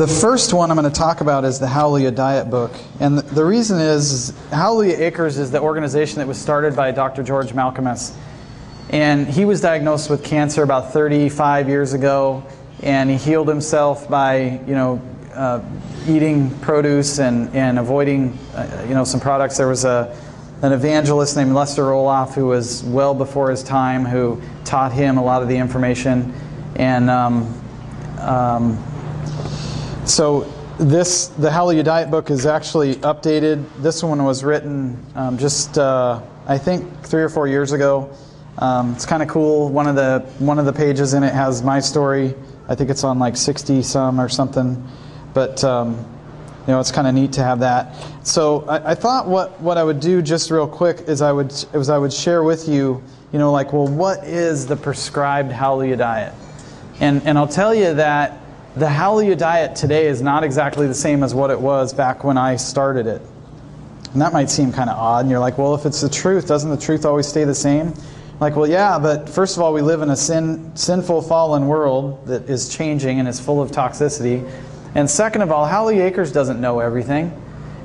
The first one I'm going to talk about is the Hallelujah Diet book. And the reason is Hallelujah Acres is the organization that was started by Dr. George Malcolmus. And he was diagnosed with cancer about 35 years ago, and he healed himself by, eating produce and avoiding, some products. There was an evangelist named Lester Roloff who was well before his time, who taught him a lot of the information. And so the Hallelujah Diet book is actually updated. This one was written I think 3 or 4 years ago. It's kind of cool. One of the pages in it has my story. I think it's on like 60 some or something. But it's kind of neat to have that. So I thought what I would do just real quick is I would share with you, what is the prescribed Hallelujah Diet? And I'll tell you that the Hallelujah Diet today is not exactly the same as what it was back when I started it. And that might seem kind of odd. And you're like, well, if it's the truth, doesn't the truth always stay the same? Like, well, yeah, but first of all, we live in a sinful, fallen world that is changing and is full of toxicity. And second of all, Hallelujah Acres doesn't know everything.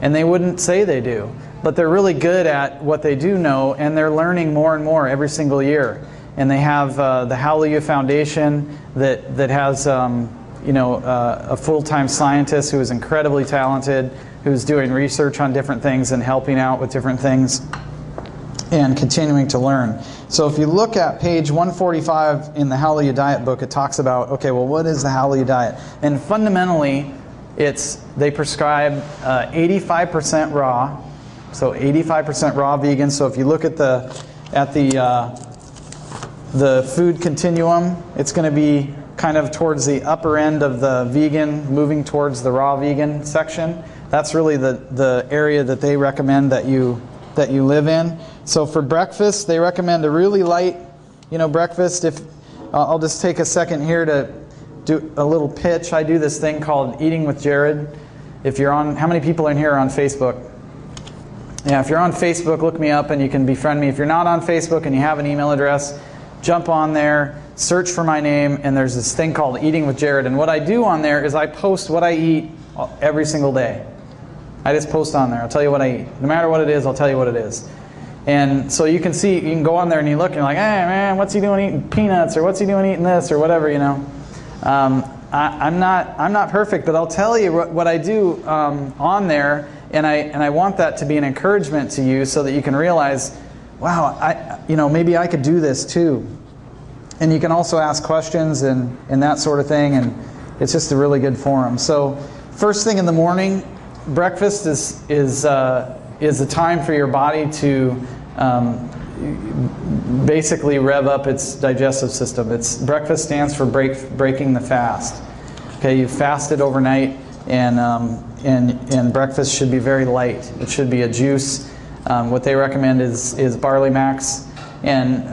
And they wouldn't say they do. But they're really good at what they do know, and they're learning more and more every single year. And they have the Hallelujah Foundation that has a full-time scientist who is incredibly talented, who's doing research on different things and helping out with different things and continuing to learn. So if you look at page 145 in the Hallelujah Diet book, it talks about, okay, well, what is the Hallelujah Diet? And fundamentally, they prescribe 85% raw, so 85% raw vegan. So if you look at the food continuum, it's going to be kind of towards the upper end of the vegan, moving towards the raw vegan section. That's really the area that they recommend that you live in. So for breakfast, they recommend a really light, breakfast. I'll just take a second here to do a little pitch. I do this thing called Eating with Jerrod. How many people in here are on Facebook? Yeah, if you're on Facebook, look me up and you can befriend me. If you're not on Facebook and you have an email address, jump on there, search for my name, and there's this thing called Eating with Jerrod. And what I do on there is I post what I eat every single day. I just post on there. I'll tell you what I eat. No matter what it is, I'll tell you what it is. And so you can go on there and you look and you're like, hey man, what's he doing eating peanuts, or what's he doing eating this, or whatever, I'm not perfect, but I'll tell you what I do on there, and I want that to be an encouragement to you so that you can realize, wow, maybe I could do this too. And you can also ask questions and that sort of thing, and it's just a really good forum. So first thing in the morning, breakfast is a time for your body to basically rev up its digestive system. Breakfast stands for breaking the fast. Okay, you've fasted overnight, and breakfast should be very light. It should be a juice. What they recommend is Barley Max. And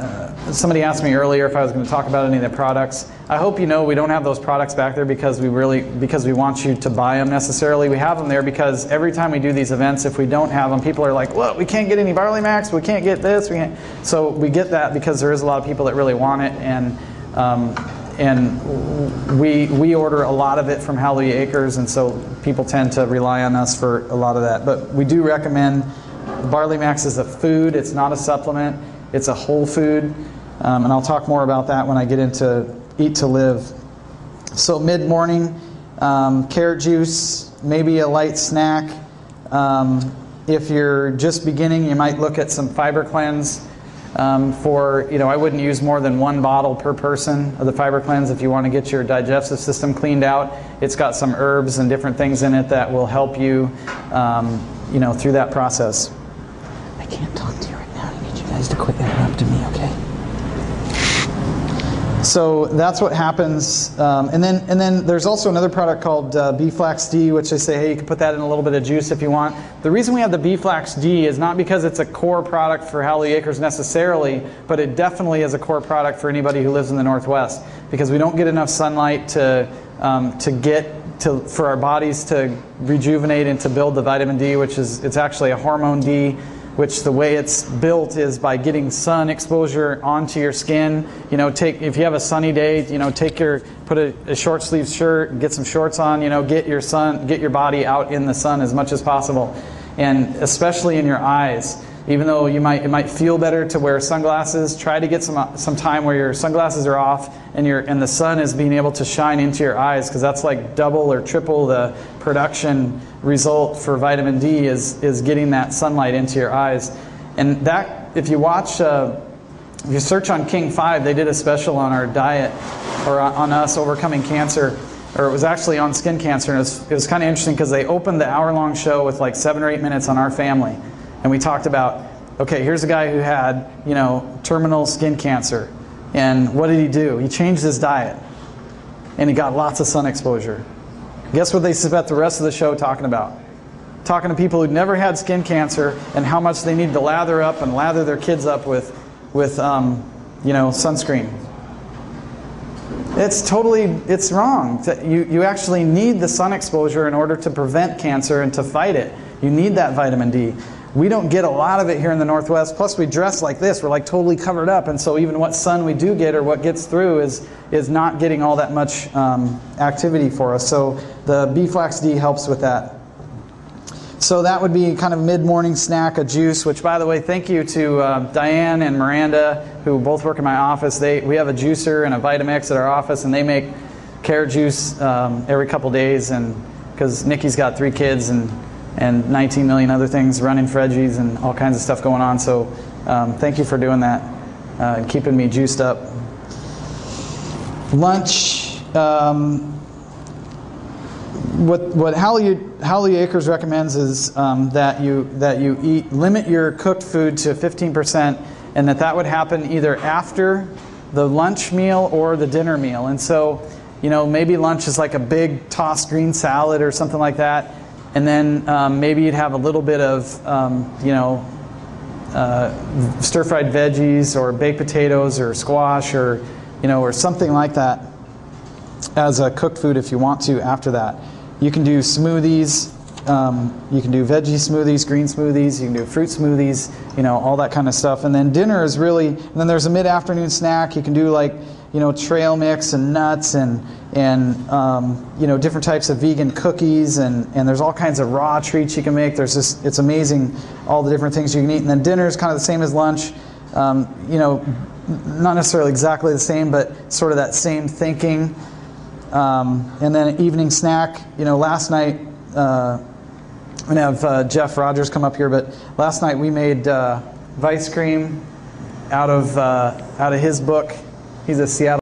somebody asked me earlier if I was going to talk about any of the products. I hope you know we don't have those products back there because we want you to buy them necessarily. We have them there because every time we do these events, if we don't have them, people are like, well, we can't get any Barley Max, we can't get this, we can't. So we get that because there is a lot of people that really want it, and we order a lot of it from Hallelujah Acres, and so people tend to rely on us for a lot of that. But we do recommend Barley Max is a food, it's not a supplement. It's a whole food, and I'll talk more about that when I get into Eat to Live. So mid-morning, carrot juice, maybe a light snack. If you're just beginning, you might look at some Fiber Cleanse. I wouldn't use more than 1 bottle per person of the Fiber Cleanse if you want to get your digestive system cleaned out. It's got some herbs and different things in it that will help you, through that process. I can't talk to you right now. I need you guys to quit interrupting me, okay? So that's what happens, and then there's also another product called B-Flax D, which they say, hey, you can put that in a little bit of juice if you want. The reason we have the B-Flax D is not because it's a core product for Hallelujah Acres necessarily, but it definitely is a core product for anybody who lives in the Northwest, because we don't get enough sunlight for our bodies to rejuvenate and to build the vitamin D, it's actually a hormone D. which the way it's built is by getting sun exposure onto your skin. You know, if you have a sunny day, you know, put a short sleeve shirt, get some shorts on, you know, get your body out in the sun as much as possible. And especially in your eyes. Even though it might feel better to wear sunglasses, try to get some time where your sunglasses are off and the sun is being able to shine into your eyes, because that's like double or triple the production result for vitamin D is getting that sunlight into your eyes. And that, if you watch, if you search on King 5, they did a special on our diet, or on us overcoming cancer, or it was actually on skin cancer, and it was kind of interesting because they opened the hour-long show with like 7 or 8 minutes on our family. And we talked about, okay, here's a guy who had, you know, terminal skin cancer. And what did he do? He changed his diet. And he got lots of sun exposure. Guess what they spent the rest of the show talking about? Talking to people who'd never had skin cancer and how much they need to lather up and lather their kids up with you know, sunscreen. It's wrong. You actually need the sun exposure in order to prevent cancer and to fight it. You need that vitamin D. We don't get a lot of it here in the Northwest. Plus, we dress like this. We're like totally covered up. And so even what sun we do get or what gets through is not getting all that much activity for us. So the B-Flax D helps with that. So that would be kind of a mid-morning snack, a juice, which, by the way, thank you to Diane and Miranda, who both work in my office. We have a juicer and a Vitamix at our office, and they make carrot juice every couple days, and because Nikki's got 3 kids and 19 million other things, running Fredgies and all kinds of stuff going on. So thank you for doing that and keeping me juiced up. Lunch. What Hallelujah Acres recommends is that you limit your cooked food to 15%, and that would happen either after the lunch meal or the dinner meal. And so, you know, maybe lunch is like a big tossed green salad or something like that. And then maybe you'd have a little bit of, you know, stir-fried veggies or baked potatoes or squash or, you know, or something like that as a cooked food if you want to after that. You can do smoothies. You can do veggie smoothies, green smoothies. You can do fruit smoothies, you know, all that kind of stuff. And then dinner is really, and then there's a mid-afternoon snack. You can do like, you know, trail mix and nuts and you know, different types of vegan cookies, and there's all kinds of raw treats you can make. There's just, it's amazing all the different things you can eat. And then dinner is kind of the same as lunch. You know, not necessarily exactly the same, but sort of that same thinking. And then an evening snack. You know, last night, I'm going to have Jeff Rogers come up here, but last night we made Vice Cream out of his book. He's a Seattle